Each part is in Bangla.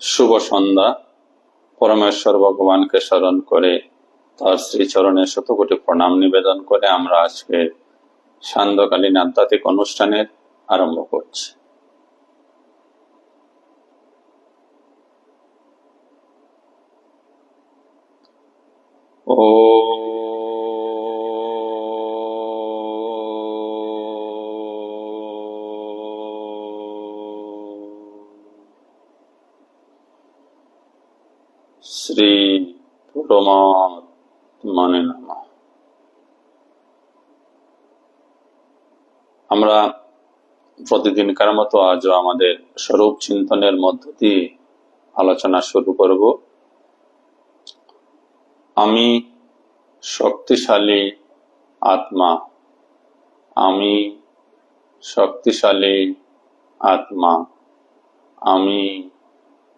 শুভ সন্ধ্যা। পরমেশ্বর ভগবানকে স্মরণ করে তার শ্রীচরণে শতকোটি প্রণাম নিবেদন করে আমরা আজকে সান্ধ্যকালীন আধ্যাত্মিক অনুষ্ঠানের আরম্ভ করছি। শ্রী পরমাত্মনে নমঃ। আমরা প্রতিদিনকার মতো আজও আমাদের স্বরূপ চিন্তনের মধ্য দিয়ে আলোচনা শুরু করব। আমি শক্তিশালী আত্মা, আমি শক্তিশালী আত্মা, আমি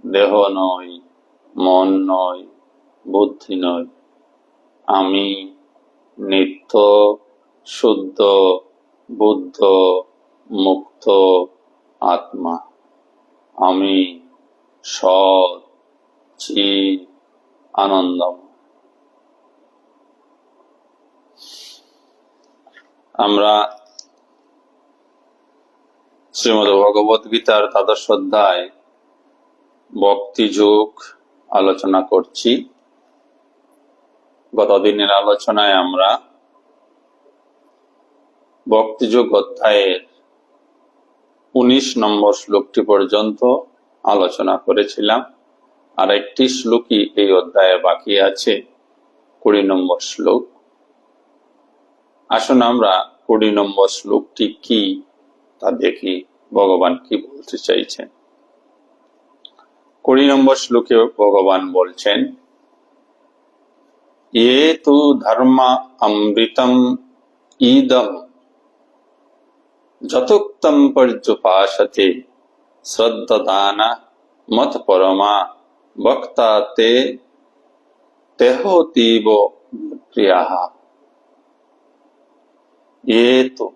দেহ নই, মন নই, বুদ্ধি নই, আমি নিত্য শুদ্ধ বুদ্ধ মুক্ত আত্মা, আমি সৎ চিৎ আনন্দম। আমরা শ্রীমদ্ ভগবত গীতার দ্বাদশ অধ্যায় ভক্তি যোগ আলোচনা করছি। গতদিনের আলোচনায় আমরা ভক্তিযোগ অধ্যায়ের 19 নম্বর শ্লোকটি পর্যন্ত আলোচনা করেছিলাম। আর একটি শ্লোকই এই অধ্যায়ে বাকি আছে, 20 নম্বর শ্লোক। আসুন আমরা 20 নম্বর শ্লোকটি কি তা দেখি, ভগবান কি বলতে চাইছেন। 20 নম্বর শ্লোকে ভগবান বলছেন, ये तु धर्म अमृतम इदम যতোক্তম পর্যুপাসতে শ্রদ্ধাদান মত পরমা ভক্তা তে তেহতীব প্রিয়াহ। ये तो,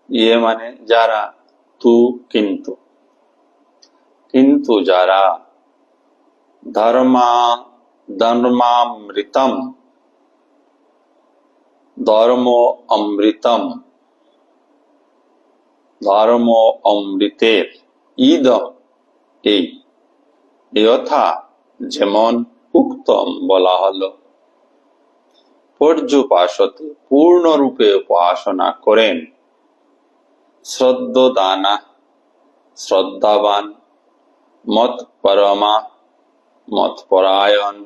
ये মানে যারা, তু কিন্তু, কিন্তু যারা ধর্মামৃতম, ধর্ম অমৃতম, ধর্ম অমৃতের, ইদম এই, যথা যেমন, উক্তম বলা হলো, পর্যুপাসতে পূর্ণরূপে উপাসনা করেন, শ্রদ্ধাদানা শ্রদ্ধাবান, মত পরমা মতপরায়ণ,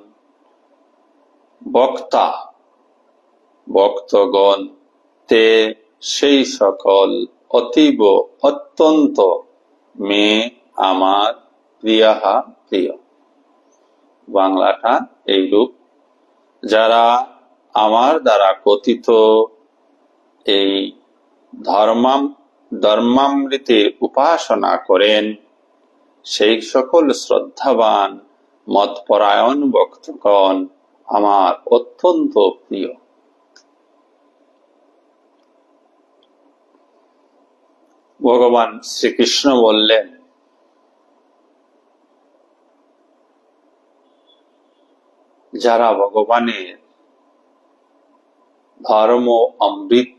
বক্তা ভক্তগণ, তে সেই সকল, অতীব অত্যন্ত, মে আমার, প্রিয়াহা প্রিয়। বাংলাটা এইরূপ, যারা আমার দ্বারা কথিত এই ধর্মামৃতের উপাসনা করেন, সেই সকল শ্রদ্ধাবান মতপরায়ণ ভক্তগণ আমার অত্যন্ত প্রিয়। ভগবান শ্রীকৃষ্ণ বললেন, যারা ভগবানের ধর্ম অমৃত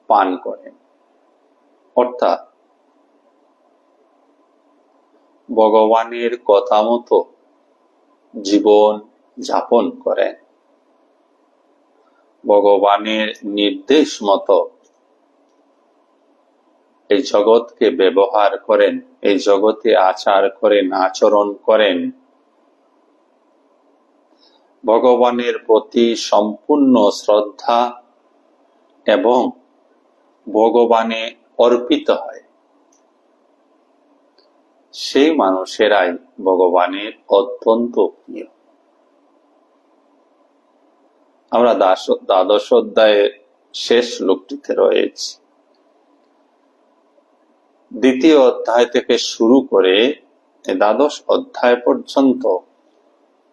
পান করেন, অর্থাৎ ভগবানের কথা মতো জীবন যাপন করেন, ভগবানের নির্দেশ মতো এই জগৎকে ব্যবহার করেন, এই জগতে আচার করেন, আচরণ করেন, ভগবানের প্রতি সম্পূর্ণ শ্রদ্ধা এবং ভগবানে অর্পিত হয়, সেই মানুষেরাই ভগবানের অত্যন্ত প্রিয়। আমরা দ্বাদশ অধ্যায়ের শেষ শ্লোকটিতে রয়েছি। দ্বিতীয় অধ্যায় থেকে শুরু করে দ্বাদশ অধ্যায় পর্যন্ত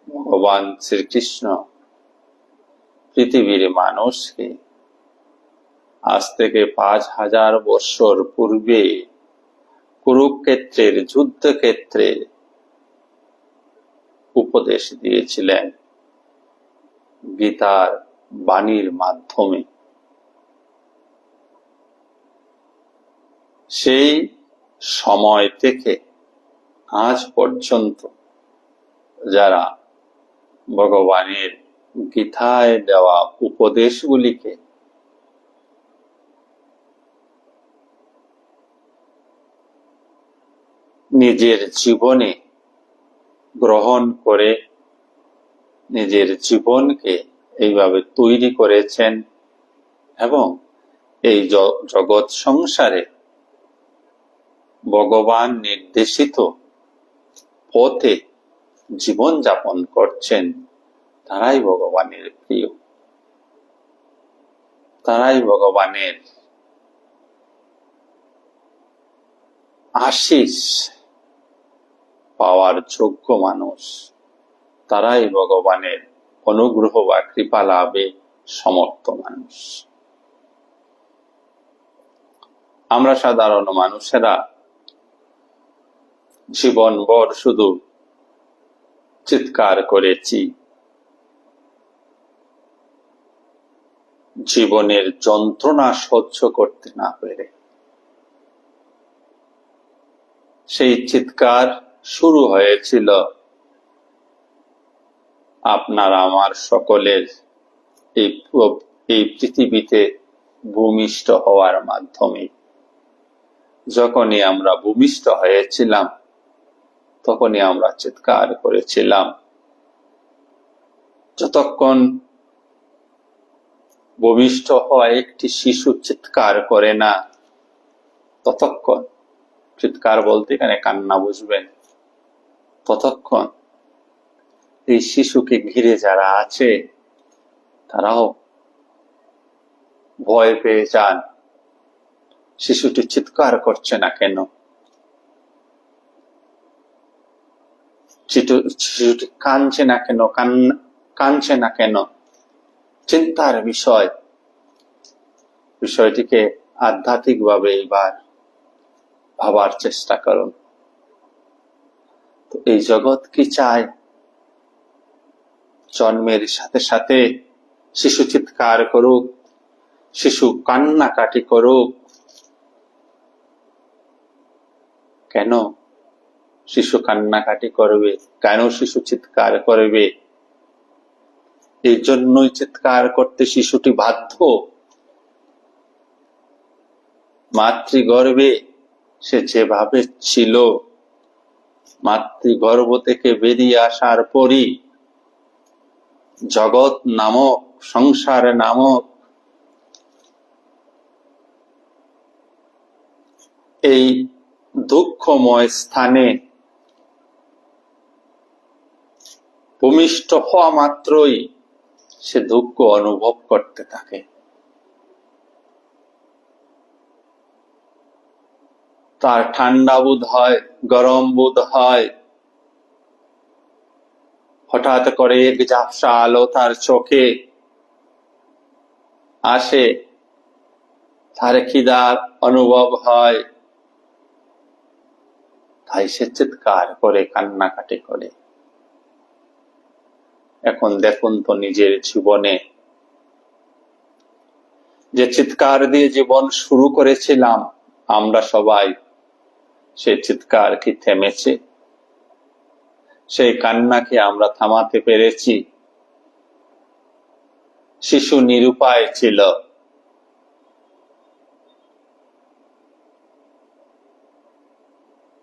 ভগবান শ্রীকৃষ্ণ পৃথিবীর মানুষকে আজ থেকে 5000 বৎসর পূর্বে কুরুক্ষেত্রের যুদ্ধক্ষেত্রে উপদেশ দিয়েছিলেন গীতার বাণীর মাধ্যমে। সেই সময় থেকে আজ পর্যন্ত যারা ভগবানের গীতায় দেওয়া উপদেশগুলিকে নিজের জীবনে গ্রহণ করে নিজের জীবনকে এইভাবে তৈরি করেছেন এবং এই জগৎ সংসারে ভগবান নির্দেশিত পথে জীবন যাপন করছেন, তারাই ভগবানের প্রিয়, তারাই ভগবানের আশীষ পাওয়ার যোগ্য মানুষ, তারাই ভগবানের অনুগ্রহ বা কৃপা লাভে সমর্থ মানুষ। আমরা সাধারণ মানুষেরা জীবনভর শুধু চিৎকার করেছি, জীবনের যন্ত্রণা সহ্য করতে না পেরে। সেই চিৎকার শুরু হয়েছিল আপনার আমার সকলের এই পৃথিবীতে ভূমিষ্ঠ হওয়ার মাধ্যমে। যখনই আমরা ভূমিষ্ঠ হয়েছিলাম তখনই আমরা চিৎকার করেছিলাম। যতক্ষণ ভূমিষ্ঠ হওয়া একটি শিশু চিৎকার করে না, ততক্ষণ, চিৎকার বলতে এখানে কান্না বুঝবেন, ততক্ষণ এই শিশুকে ঘিরে যারা আছে তারাও ভয় পেয়ে যান। শিশুটি চিৎকার করছে না কেন, শিশুটি কাঁদছে না কেন, কাঁদছে না কেন, চিন্তার বিষয়। বিষয়টিকে আধ্যাত্মিকভাবে এবার ভাবার চেষ্টা করুন। তো এই জগৎ কি চায়? জন্মের সাথে সাথে শিশু চিৎকার করুক, শিশু কান্নাকাটি করুক। কেন শিশু কান্নাকাটি করবে? কেন শিশু চিৎকার করবে? এই জন্যই চিৎকার করতে শিশুটি বাধ্য। মাতৃগর্ভে সে যেভাবে ছিল, মাতৃগর্ভ থেকে বেরিয়ে আসার পরই জগৎ নামক, সংসার নামক এই দুঃখময় স্থানে ভূমিষ্ঠ হওয়া মাত্রই সে দুঃখ অনুভব করতে থাকে। তার ঠান্ডা বোধ হয়, গরম বোধ হয়। হঠাৎ করে এক ঝাপসা আলো তার চোখে আসে, তার খিদার অনুভব হয়, তাই সে চিৎকার করে, কান্নাকাটি করে। এখন দেখুন তো নিজের জীবনে যে চিৎকার দিয়ে জীবন শুরু করেছিলাম আমরা সবাই, সে চিৎকার কি থেমেছে? সেই কান্নাকে আমরা থামাতে পেরেছি? শিশু নিরুপায় ছিল,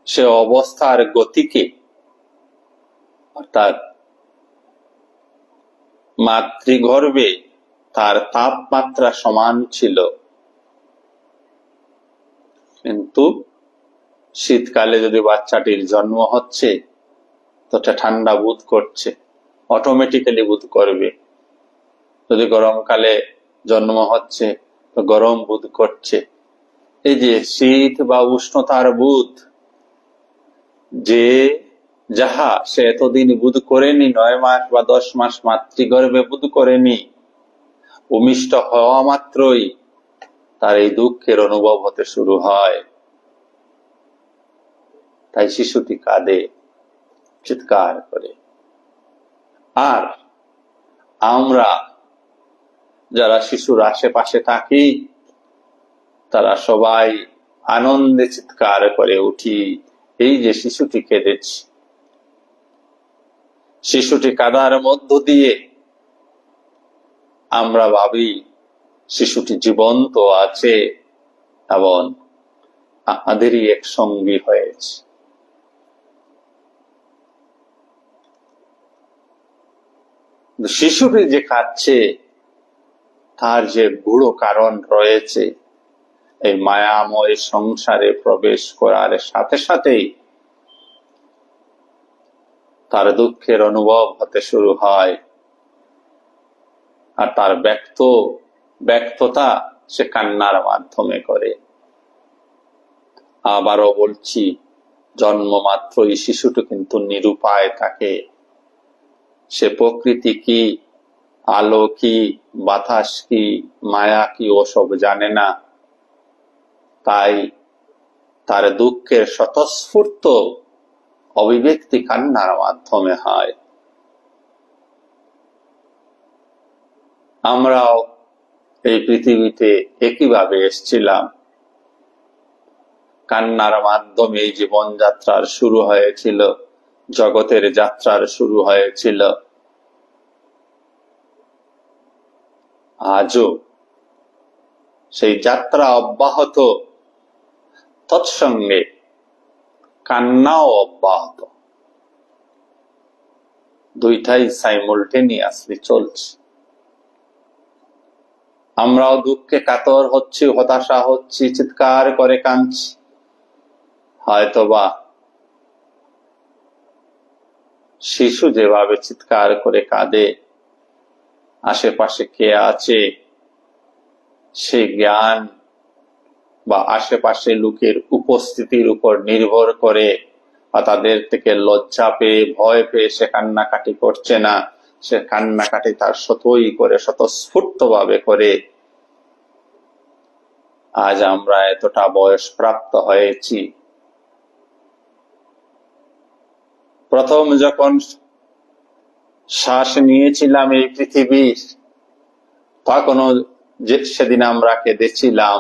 সে অবস্থার গতিকে, অর্থাৎ মাতৃগর্ভে তার তাপমাত্রা সমান ছিল, কিন্তু শীতকালে যদি বাচ্চাটির জন্ম হচ্ছে তো ঠান্ডা বোধ করছে, অটোমেটিক্যালি বোধ করবে। যদি গরমকালে জন্ম হচ্ছে তো গরম বোধ করছে। এই যে শীত বা উষ্ণতার বোধ, যে যাহা সে এতদিন বোধ করেনি, 9 মাস বা 10 মাস মাতৃগর্ভে বোধ করেনি, ভূমিষ্ঠ হওয়া মাত্রই তার এই দুঃখের অনুভব হতে শুরু হয়। তাই শিশুটি কাঁদে, চিৎকার করে। আর আমরা যারা শিশুর আশেপাশে থাকি তারা সবাই আনন্দে চিৎকার করে উঠি, এই যে শিশুটি কেঁদেছে। শিশুটি কাঁদার মধ্য দিয়ে আমরা ভাবি শিশুটি জীবন্ত আছে এবং আমাদেরই এক সঙ্গী হয়েছে। শিশুটি যে কাঁদছে তার যে গূঢ় কারণ রয়েছে। এই মায়াময় সংসারে প্রবেশ করার সাথে সাথেই তার দুঃখের অনুভব হতে শুরু হয়, আর তার ব্যক্ততা সে কান্নার মাধ্যমে করে। আবারও বলছি, জন্ম মাত্রই শিশুটি কিন্তু নিরুপায় থাকে। সে প্রকৃতি কি, আলো কি, বাতাস কি, মায়া কি ওসব জানে না। তাই তার দুঃখের স্বতঃস্ফূর্ত অভিব্যক্তি কান্নার মাধ্যমে হয়। আমরাও এই পৃথিবীতে একইভাবে এসেছিলাম। কান্নার মাধ্যমে এই জীবনযাত্রার শুরু হয়েছিল, জগতের যাত্রার শুরু হয়েছিল। আজও সেই যাত্রা অব্যাহত, তৎসঙ্গে কান্নাও অব্যাহত। দুইটাই সাইমultaneously চলছে। আমরাও দুঃখে কাতর হচ্ছি, হতাশা হচ্ছি, চিৎকার করে কাঁদছি। হয়তোবা শিশু যেভাবে চিৎকার করে কাঁদে, আশেপাশে কে আছে সেই জ্ঞান বা আশেপাশে লোকের উপস্থিতির উপর নির্ভর করে বা তাদের থেকে লজ্জা পেয়ে, ভয় পেয়ে সে কান্নাকাটি করছে না। সে কান্নাকাটি তার স্বতই করে, স্বতঃস্ফূর্ত ভাবে করে। আজ আমরা এতটা বয়স প্রাপ্ত হয়েছি, প্রথম যখন শ্বাস নিয়েছিলাম এই পৃথিবীর, তখনও সেদিন আমরা কেঁদেছিলাম।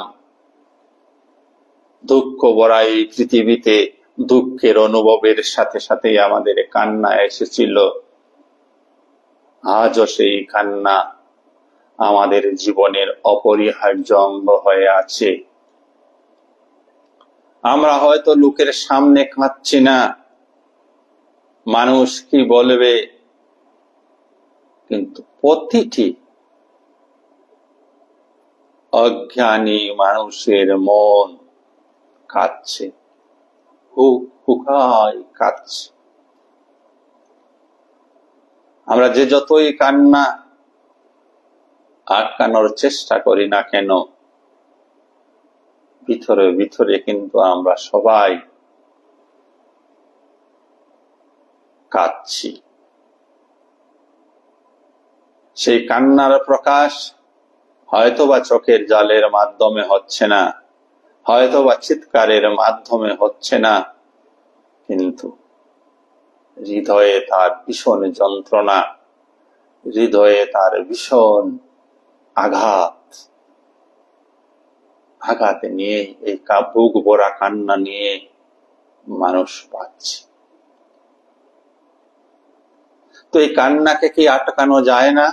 দুঃখ ভরা এই পৃথিবীতে দুঃখের অনুভবের সাথে সাথে আমাদের কান্না এসেছিল। আজও সেই কান্না আমাদের জীবনের অপরিহার্য অঙ্গ হয়ে আছে। আমরা হয়তো লোকের সামনে কাঁদছি না, মানুষ কি বলবে, কিন্তু প্রতিটি অজ্ঞানী মানুষের মন কাঁদছে, হুকায় কাঁদছে। আমরা যে যতই কান্না আটকানোর চেষ্টা করি না কেন, ভিতরে ভিতরে কিন্তু আমরা সবাই কাঁদছি। সেই কান্নার প্রকাশ হয়তোবা চোখের জলের মাধ্যমে হচ্ছে না, হয়তোবা চিৎকারের মাধ্যমে হচ্ছে না, কিন্তু হৃদয়ে তার ভীষণ যন্ত্রণা, হৃদয়ে তার ভীষণ আঘাত নিয়ে, এই বুক ভরা কান্না নিয়ে মানুষ পাচ্ছে। তো এই কান্নাকে কি আটকানো যায় না?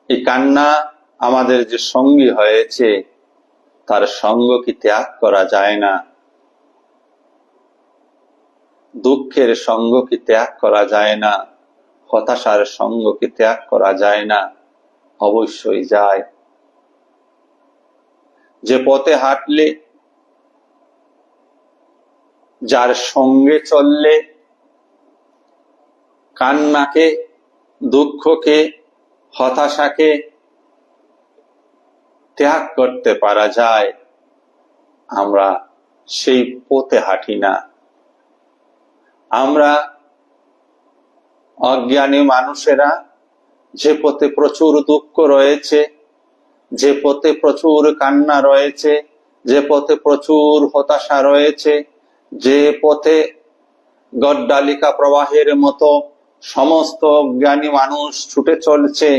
এই কান্না আমাদের যে সঙ্গী হয়েছে, তার সঙ্গ কি ত্যাগ করা যায় না? দুঃখের সঙ্গ কি ত্যাগ করা যায় না? হতাশার সঙ্গ কি ত্যাগ করা যায় না? অবশ্যই যায়। যে পথে হাঁটলে, যার সঙ্গে চললে কান্নাকে, দুঃখকে, হতাশাকে ত্যাগ করতে পারা যায়, আমরা সেই পথে হাঁটি না। আমরা অজ্ঞানী মানুষেরা যে পথে প্রচুর দুঃখ রয়েছে, যে পথে প্রচুর কান্না রয়েছে, যে পথে প্রচুর হতাশা রয়েছে, যে পথে গড্ডালিকা প্রবাহের মতো সমস্ত অজ্ঞানী মানুষ ছুটে চলছে,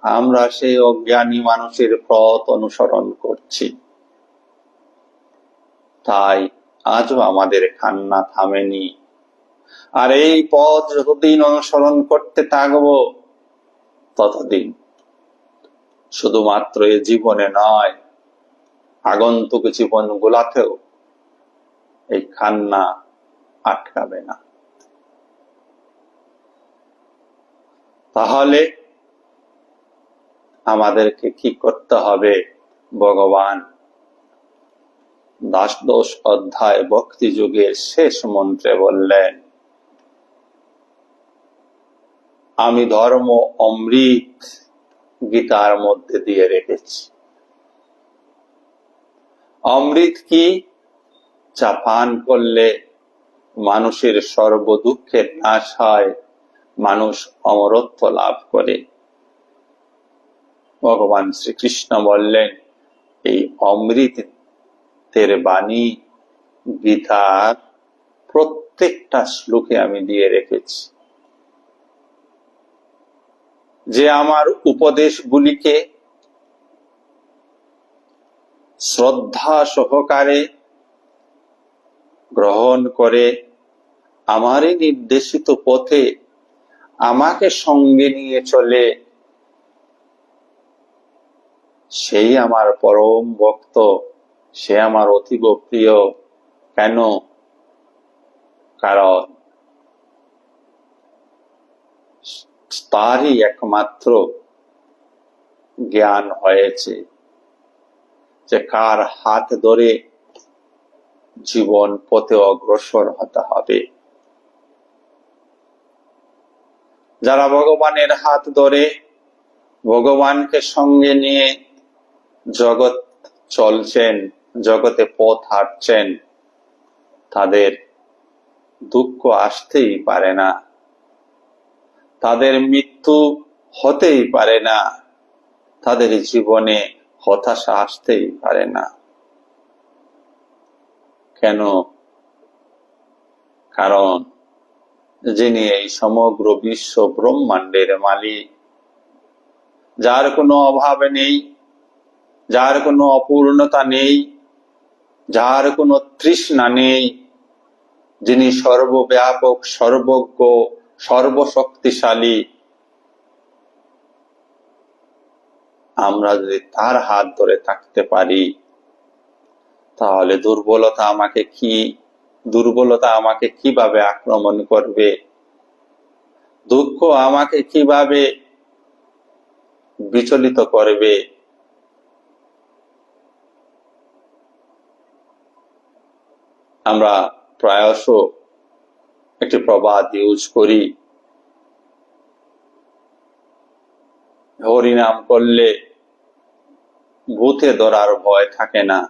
আমরা সেই অজ্ঞানী মানুষের পথ অনুসরণ করছি। তাই আজও আমাদের কান্না থামেনি। আর এই পথ যতদিন অনুসরণ করতে থাকবো, ততদিন শুধুমাত্র এই জীবনে নয়, আগন্তুক জীবন গুলাতেও এই কান্না আটকাবে না। তাহলে আমাদেরকে কি করতে হবে? ভগবান দ্বাদশ অধ্যায় ভক্তি যুগের শেষ মন্ত্রে বললেন, আমি ধর্ম অমৃত গীতার মধ্যে দিয়ে রেখেছি। অমৃত কি? যা পান করলে মানুষের সর্ব দুঃখের নাশ হয়, মানুষ অমরত্ব লাভ করে। ভগবান শ্রীকৃষ্ণ বললেন, এই অমৃতের বাণী গীতার প্রত্যেকটা শ্লোকে আমি দিয়ে রেখেছি। যে আমার উপদেশগুলিকে শ্রদ্ধা সহকারে গ্রহণ করে আমারই নির্দেশিত পথে আমাকে সঙ্গে নিয়ে চলে, সেই আমার পরম ভক্ত, সে আমার অতীব প্রিয়। কেন? কারণ তারই একমাত্র জ্ঞান হয়েছে যে কার হাত ধরে জীবন পথে অগ্রসর হতে হবে। যারা ভগবানের হাত ধরে ভগবানকে সঙ্গে নিয়ে জগৎ চলছেন, জগতে পথ হাঁটছেন, তাদের দুঃখ আসতেই পারে না, তাদের মৃত্যু হতেই পারে না, তাদের জীবনে হতাশা আসতেই পারে না। কেন? কারণ যিনি এই সমগ্র বিশ্ব ব্রহ্মাণ্ডের মালিক, যার কোনো অভাব নেই, যার কোনো অপূর্ণতা নেই, যার কোনো তৃষ্ণা নেই, যিনি সর্বব্যাপক, সর্বজ্ঞ, সর্বশক্তিশালী, আমরা যদি তার হাত ধরে থাকতে পারি, তাহলে দুর্বলতা আমাকে কিভাবে আক্রমণ করবে? দুঃখ আমাকে কিভাবে বিচলিত করবে? আমরা প্রায়শ একটি প্রবাদ ইউজ করি, হরিনাম করলে ভূতে ধরার ভয় থাকে না।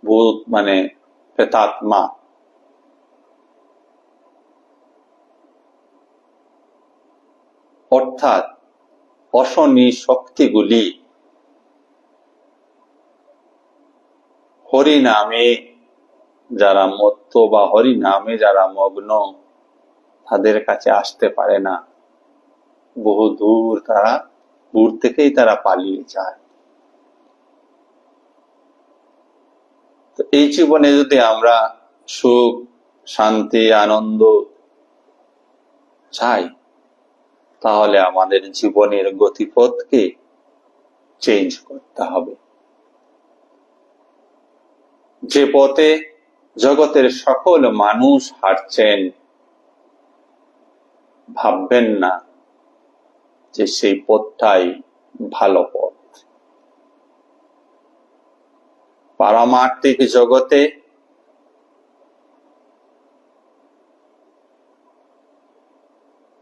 ভূত মানে প্রেতাত্মা। অর্থাৎ অশনি শক্তিগুলি হরিনামে যারা মত্ত বা হরিনামে যারা মগ্ন, তাদের কাছে আসতে পারে না। বহু দূর থেকেই তারা পালিয়ে যায়। তো এই জীবনে যদি আমরা সুখ, শান্তি, আনন্দ চাই, তাহলে আমাদের জীবনের গতিপথকে চেঞ্জ করতে হবে। যে পথে জগতের সকল মানুষ হাঁটছেন, ভাববেন না যে সেই পথটাই ভালো পথ। পারমার্থিক জগতে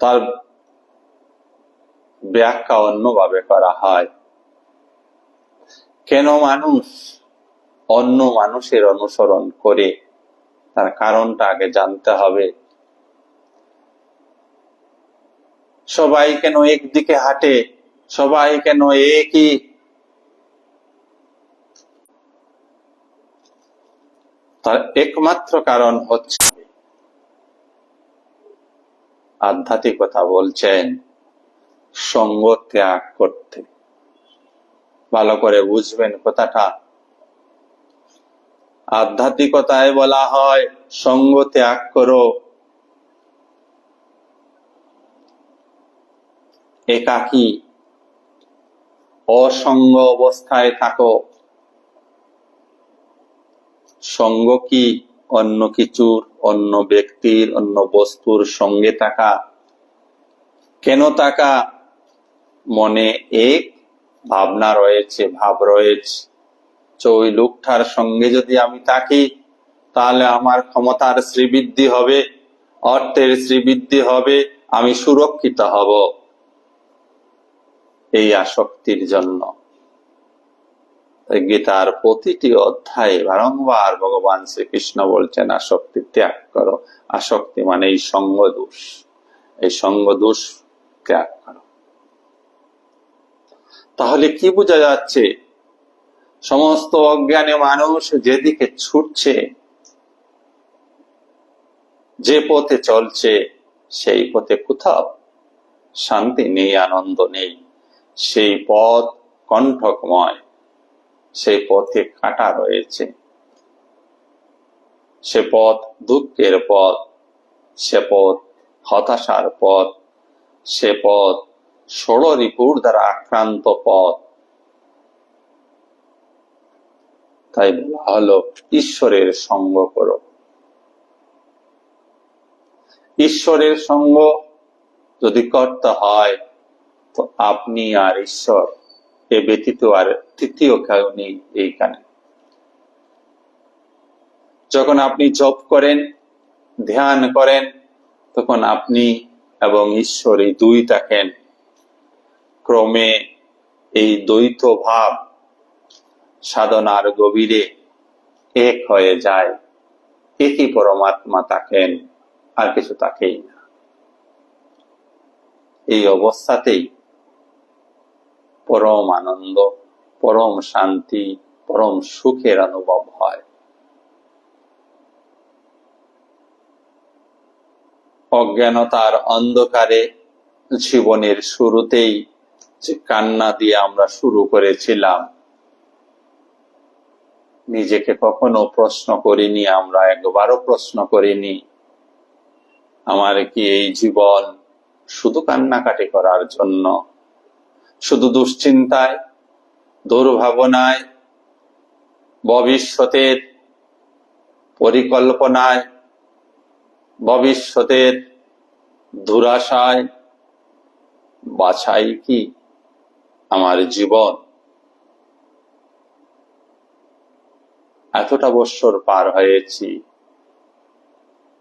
তার ব্যাখ্যা অন্যভাবে করা হয়। কেন মানুষ অন্য মানুষের অনুসরণ করে, তার কারণটা আগে জানতে হবে। সবাই কেন একদিকে হাঁটে? সবাই কেন একই তার একমাত্র কারণ হচ্ছে আধ্যাত্মিকতা বলছেন সঙ্গ ত্যাগ করতে। ভালো করে বুঝবেন কথাটা। আধ্যাত্মিকতায় বলা হয় সঙ্গ ত্যাগ করো, একাকী অসঙ্গ অবস্থায় থাকো। সঙ্গ কি? অন্য কিছুর, অন্য ব্যক্তির, অন্য বস্তুর সঙ্গে থাকা। কেন থাকা? মনে এক ভাবনা রয়েছে, ভাব রয়েছে, ওই লোকটার সঙ্গে যদি আমি থাকি তাহলে আমার ক্ষমতার শ্রীবৃদ্ধি হবে, অর্থের শ্রীবৃদ্ধি হবে, আমি সুরক্ষিত হব। এই আসক্তির জন্য গীতার প্রতিটি অধ্যায়ে বারংবার ভগবান শ্রীকৃষ্ণ বলছেন আসক্তি ত্যাগ করো। আসক্তি মানে এই সঙ্গ দোষ, এই সঙ্গ দোষ ত্যাগ করো। তাহলে কি বোঝা যাচ্ছে? সমস্ত অজ্ঞানী মানুষ যেদিকে ছুটছে, যে পথে চলছে, সেই পথে কোথাও শান্তি নেই, আনন্দ নেই। সেই পথ কণ্টকময়, সেই পথে কাঁটা রয়েছে, সে পথ দুঃখের পথ, সে পথ হতাশার পথ, সে পথ ষড়রিপুর দ্বারা আক্রান্ত পথ। তাই বলা হলো ঈশ্বরের সঙ্গ করো। ঈশ্বরের সঙ্গ যদি করতে হয় তো আপনি আর ঈশ্বর, এ ব্যতীত আর তৃতীয় কেউ নেই এইখানে। যখন আপনি জপ করেন, ধ্যান করেন, তখন আপনি এবং ঈশ্বর এই দুই থাকেন। ক্রমে এই দ্বৈত ভাব সাধনার গভীরে এক হয়ে যায়, একই পরমাত্মা থাকেন, আর কিছু থাকেই না। এই অবস্থাতেই পরম আনন্দ, পরম শান্তি, পরম সুখের অনুভব হয়। অজ্ঞানতার অন্ধকারে জীবনের শুরুতেই যে কান্না দিয়ে আমরা শুরু করেছিলাম, নিজেকে কখনো প্রশ্ন করিনি, আমরা একবারও প্রশ্ন করিনি আমার কি এই জীবন শুধু কান্নাকাটি করার জন্য, শুধু দুশ্চিন্তায়, দুর্ভাবনায়, ভবিষ্যতের পরিকল্পনায়, ভবিষ্যতের দুরাশায় বাছাই কি আমার জীবন? এতটা বৎসর পার হয়েছি,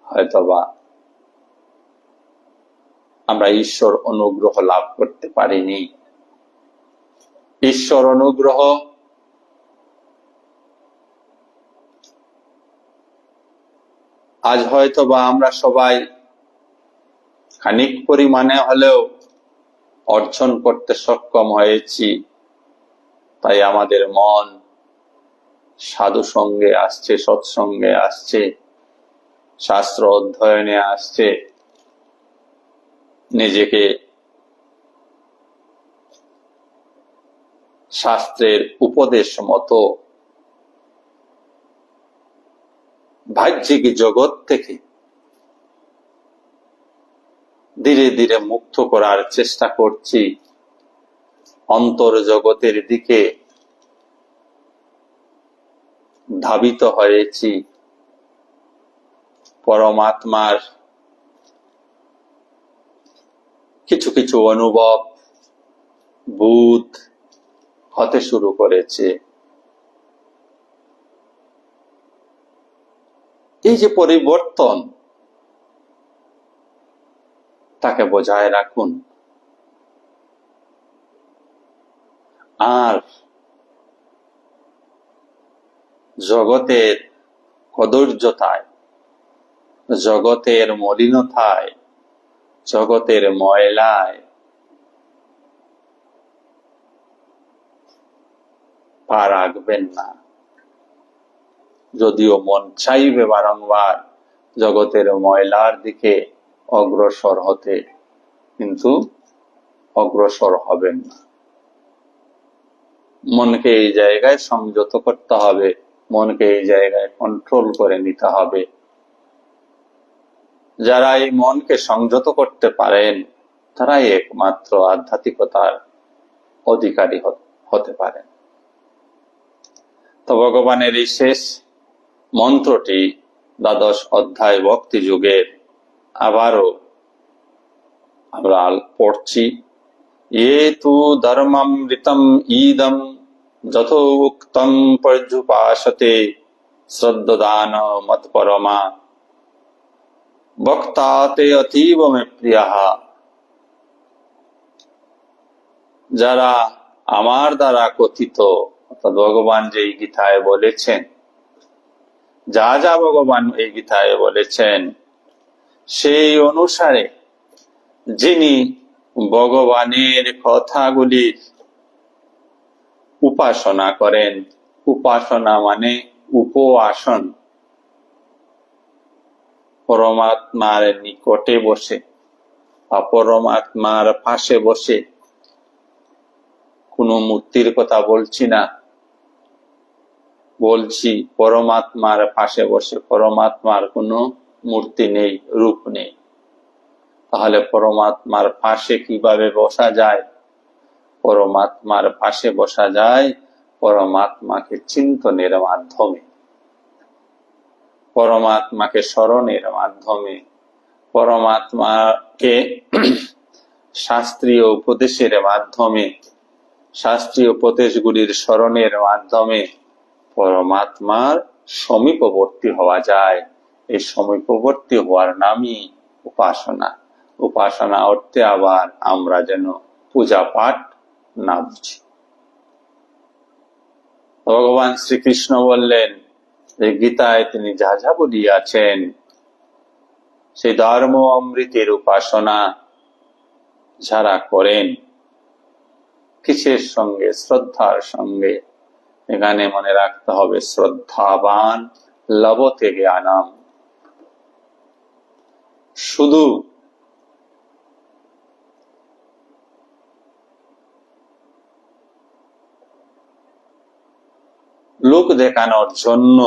হয়তোবা আমরা ঈশ্বর অনুগ্রহ লাভ করতে পারিনি। ঈশ্বর অনুগ্রহ আজ হয়তোবা আমরা সবাই খানিক পরিমাণে হলেও অর্জন করতে সক্ষম হয়েছি। তাই আমাদের মন সাধু সঙ্গে আসছে, সৎসঙ্গে আসছে, শাস্ত্র অধ্যয়নে আসছে, নিজেকে শাস্ত্রের উপদেশ মতো বাহ্যিক জগৎ থেকে ধীরে ধীরে মুক্ত করার চেষ্টা করছি। অন্তর জগতের দিকে ধাবিত হয়েছি। পরমাত্মার কিছু কিছু অনুভব বোধ হতে শুরু করেছে। এই যে পরিবর্তন, তাকে বজায় রাখুন। আর জগতের কদর্যতায়, জগতের মলিনতায়, জগতের ময়লায় পা রাখবেন না। যদিও মন চাইবে বারংবার জগতের ময়লার দিকে অগ্রসর হতে, কিন্তু অগ্রসর হবেন না। মনকে এই জায়গায় সংযত করতে হবে, মনকে এই জায়গায় কন্ট্রোল করে নিতে হবে। যারা এই মনকে সংযত করতে পারেন তারাই একমাত্র আধ্যাত্মিকতার অধিকারী হতে পারেন। তো ভগবানের এই শেষ মন্ত্রটি দ্বাদশ অধ্যায় ভক্তি যুগের আবারও আমরা পড়ছি। ये तु धर्ममृतम् ईदम् যথোক্তম পর্যুপাসতে শ্রদ্ধাদান মৎপরমা বক্তাতে অতীব মে প্রিয়াঃ। যারা আমার দ্বারা কথিত, অর্থাৎ ভগবান যে এই গীতায় বলেছেন, যা যা ভগবান এই গীতায় বলেছেন সেই অনুসারে যিনি ভগবানের কথাগুলির উপাসনা করেন, উপাসনা মানে উপবাসন, পরমাত্মার নিকটে বসে বা পরমাত্মার পাশে বসে, কোনো মূর্তির কথা বলছি না, বলছি পরমাত্মার পাশে বসে। পরমাত্মার কোনো মূর্তি নেই, রূপ নেই, তাহলে পরমাত্মার পাশে কিভাবে বসা যায়? পরমাত্মার পাশে বসা যায় পরমাত্মাকে চিন্তনের মাধ্যমে, পরমাত্মাকে স্মরণের মাধ্যমে, পরমাত্মাকে শাস্ত্রীয় উপদেশের মাধ্যমে, শাস্ত্রীয় উপদেশগুলির স্মরণের মাধ্যমে পরমাত্মার সমীপবর্তী হওয়া যায়। এই সমীপবর্তী হওয়ার নামই উপাসনা। উপাসনা অর্থে আবার আমরা যেন পূজা পাঠ না বুঝি। ভগবান শ্রীকৃষ্ণ বললেন যে গীতায় তিনি যা যা বলিয়াছেন সেই ধর্ম অমৃতের উপাসনা যারা করেন কিসের সঙ্গে? শ্রদ্ধার সঙ্গে। এখানে মনে রাখতে হবে শ্রদ্ধাবান লভতে জ্ঞানম। শুধু লোক দেখানোর জন্য,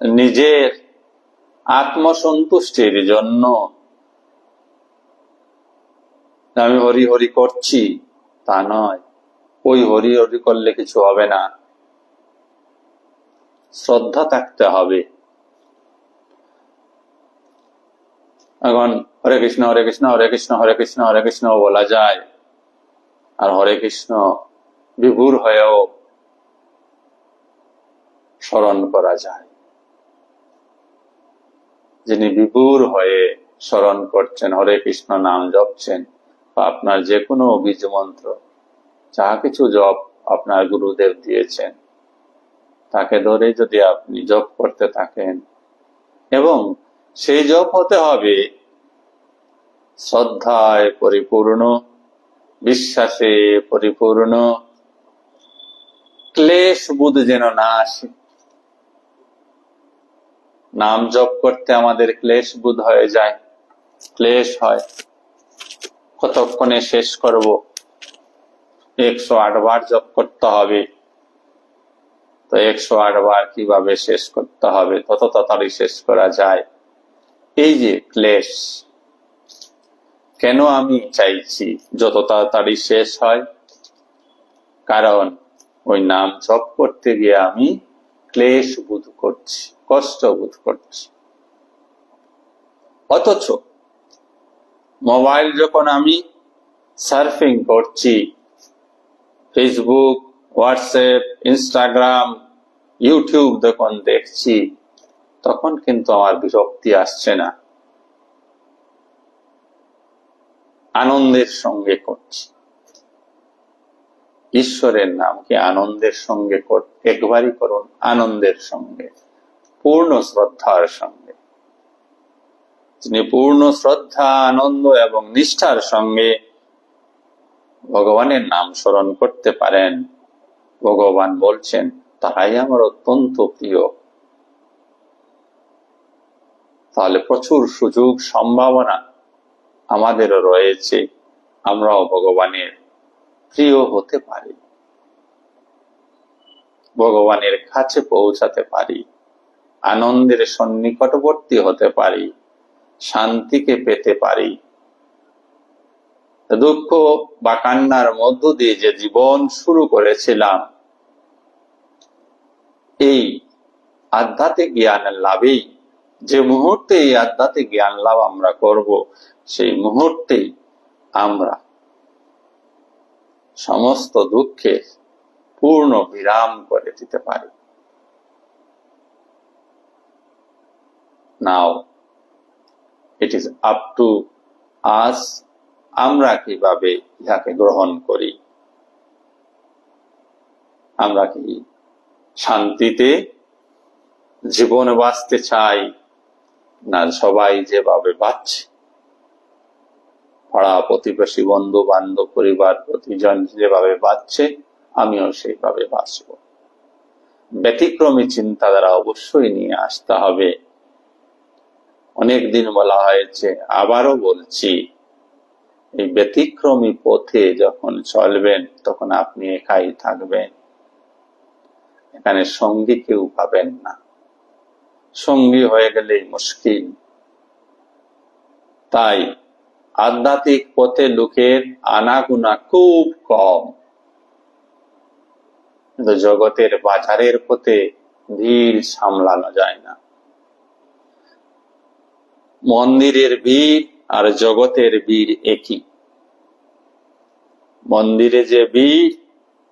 নিজের আত্মসন্তুষ্টির জন্য আমি হরি হরি করছি তা নয়। ওই হরি হরি করলে কিছু হবে না, শ্রদ্ধা থাকতে হবে। এখন হরে কৃষ্ণ হরে কৃষ্ণ হরে কৃষ্ণ হরে কৃষ্ণ হরে কৃষ্ণ বলা যায়, আর হরে কৃষ্ণ বিভোর হয়েও স্মরণ করা যায়। যিনি বিভোর হয়ে স্মরণ করছেন, হরে কৃষ্ণ নাম জপছেন, বা আপনার যে কোনো বীজ মন্ত্র, যা কিছু জপ আপনার গুরুদেব দিয়েছেন, তাকে ধরে যদি আপনি জপ করতে থাকেন, এবং সেই জপ হতে হবে শ্রদ্ধায় পরিপূর্ণ, বিশ্বাসে পরিপূর্ণ, ক্লেশ বোধ যেন না আসে। নাম জপ করতে আমাদের ক্লেশ বোধ হয়ে যায়, ক্লেশ হয়। কতক্ষণে শেষ করব? 108 বার জপ করতে হবে, তো 108 বার কিভাবে শেষ করতে হবে? তত তাড়াতাড়ি শেষ করা যায়। এই যে ক্লেশ, কেন আমি চাইছি যত তাড়াতাড়ি শেষ হয়? কারণ ওই নাম জপ করতে গিয়ে আমি ক্লেশ বোধ করছি, কষ্ট বোধ করছি। অথচ মোবাইল যখন আমি সার্ফিং করছি, ফেসবুক, হোয়াটসঅ্যাপ, ইনস্টাগ্রাম, ইউটিউব যখন দেখছি, তখন কিন্তু আমার বিরক্তি আসছে না, আনন্দের সঙ্গে করছি। ঈশ্বরের নামকে আনন্দের সঙ্গে একবারই করুন, আনন্দের সঙ্গে, পূর্ণ শ্রদ্ধার সঙ্গে। যিনি পূর্ণ শ্রদ্ধা, আনন্দ এবং নিষ্ঠার সঙ্গে ভগবানের নাম স্মরণ করতে পারেন, ভগবান বলছেন তারাই আমার অত্যন্ত প্রিয়। তাহলে প্রচুর সুযোগ সম্ভাবনা আমাদেরও রয়েছে, আমরাও ভগবানের প্রিয় হতে পারি, ভগবানের কাছে পৌঁছাতে পারি, আনন্দের সন্নিকটবর্তী হতে পারি, শান্তিকে পেতে পারি। দুঃখ বা কান্নার মধ্য দিয়ে যে জীবন শুরু করেছিলাম, এই আধ্যাত্মিক জ্ঞানের লাভেই, যে মুহূর্তে এই আধ্যাত্মিক জ্ঞান লাভ আমরা করব, সেই মুহূর্তেই আমরা সমস্ত দুঃখের পূর্ণ বিরাম করে দিতে পারি। Now it is up to us, আমরা কিভাবে ইহাকে গ্রহণ করি। আমরা কি শান্তিতে জীবন বাঁচতে চাই, না সবাই যেভাবে বাঁচছে, পাড়া প্রতিবেশী বন্ধু বান্ধব পরিবার প্রতিজন যেভাবে বাঁচছে, আমিও সেইভাবে বাঁচব? ব্যতিক্রমী চিন্তাধারা অবশ্যই নিয়ে আসতে হবে। অনেকদিন বলা হয়েছে, আবারও বলছি, এই ব্যতিক্রমী পথে যখন চলবেন তখন আপনি একাই থাকবেন, এখানে সঙ্গী কেউ পাবেন না। সঙ্গী হয়ে গেলেই মুশকিল। তাই আধ্যাত্মিক পথে লোকের আনাগোনা খুব কম, কিন্তু জগতের বাজারের পথে ভিড় সামলানো যায় না। মন্দিরের ভিড় আর জগতের ভিড় একই। মন্দিরে যে ভিড়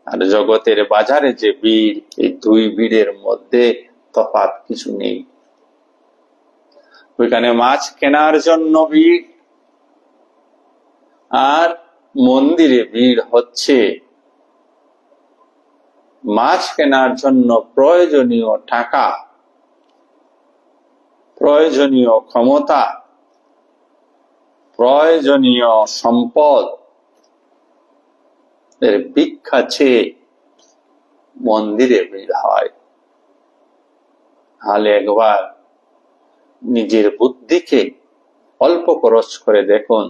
আর জগতের বাজারে যে ভিড়, এই দুই ভিড়ের মধ্যে তফাৎ কিছু নেই। ওইখানে মাছ কেনার জন্য ভিড়, আর মন্দিরে ভিড় হচ্ছে মাছ কেনার জন্য প্রয়োজনীয় টাকা, প্রয়োজনীয় ক্ষমতা, প্রয়োজনীয় সম্পদ এর ভিক্ষা চেয়ে মন্দিরে ভিড় হয়। তাহলে একবার নিজের বুদ্ধিকে অল্প খরচ করে দেখুন,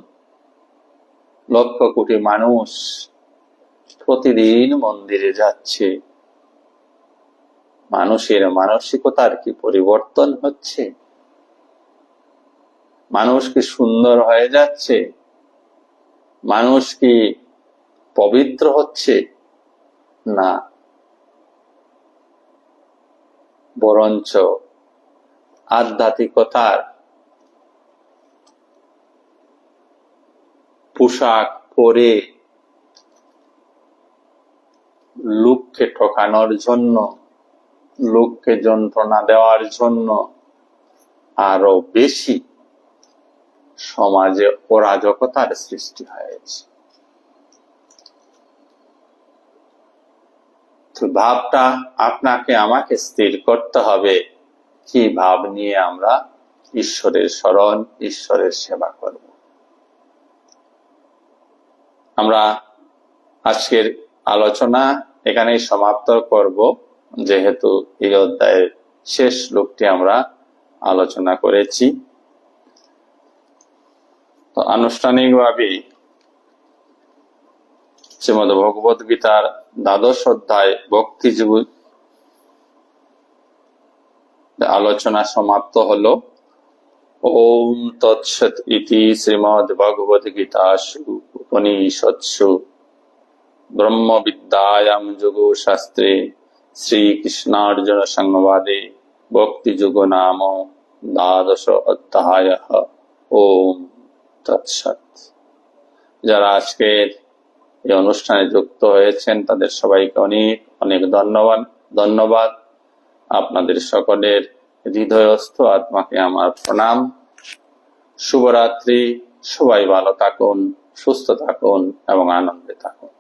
লক্ষ কোটি মানুষ প্রতিদিন মন্দিরে যাচ্ছে, মানুষের মানসিকতার কি পরিবর্তন হচ্ছে? মানুষ কি সুন্দর হয়ে যাচ্ছে? মানুষ কি পবিত্র হচ্ছে? না, বরঞ্চ আধ্যাত্মিকতার পোশাক পরে লোককে ঠকানোর জন্য, লোককে যন্ত্রণা দেওয়ার জন্য আরো বেশি সমাজে অরাজকতার সৃষ্টি হয়েছে। তো ভাবটা আপনাকে আমাকে স্থির করতে হবে, কি ভাব নিয়ে আমরা ঈশ্বরের শরণ, ঈশ্বরের সেবা করব। আমরা আজকের আলোচনা এখানেই সমাপ্ত করব, যেহেতু এই অধ্যায়ের শেষ শ্লোকটি আমরা আলোচনা করেছি। তো আনুষ্ঠানিকভাবে শ্রীমদ ভগবদ গীতার ১২শ অধ্যায় ভক্তিযোগ আলোচনা সমাপ্ত হলো। ওম তৎসৎ ইতি শ্রীমদ ভগবদ গীতাসু উপনিষৎসু ব্রহ্ম বিদ্যায়াম যোগো শাস্ত্রে শ্রীকৃষ্ণার্জুন সংবাদে ভক্তিযোগ নাম ১২শ অধ্যায়ঃ। ওম তৎসৎ। যারা আজকের এই অনুষ্ঠানে যুক্ত হয়েছেন তাদের সবাইকে অনেক অনেক ধন্যবাদ। আপনাদের সকলের হৃদয়স্থ আত্মাকে আমার প্রণাম। শুভরাত্রি। সবাই ভালো থাকুন, সুস্থ থাকুন এবং আনন্দে থাকুন।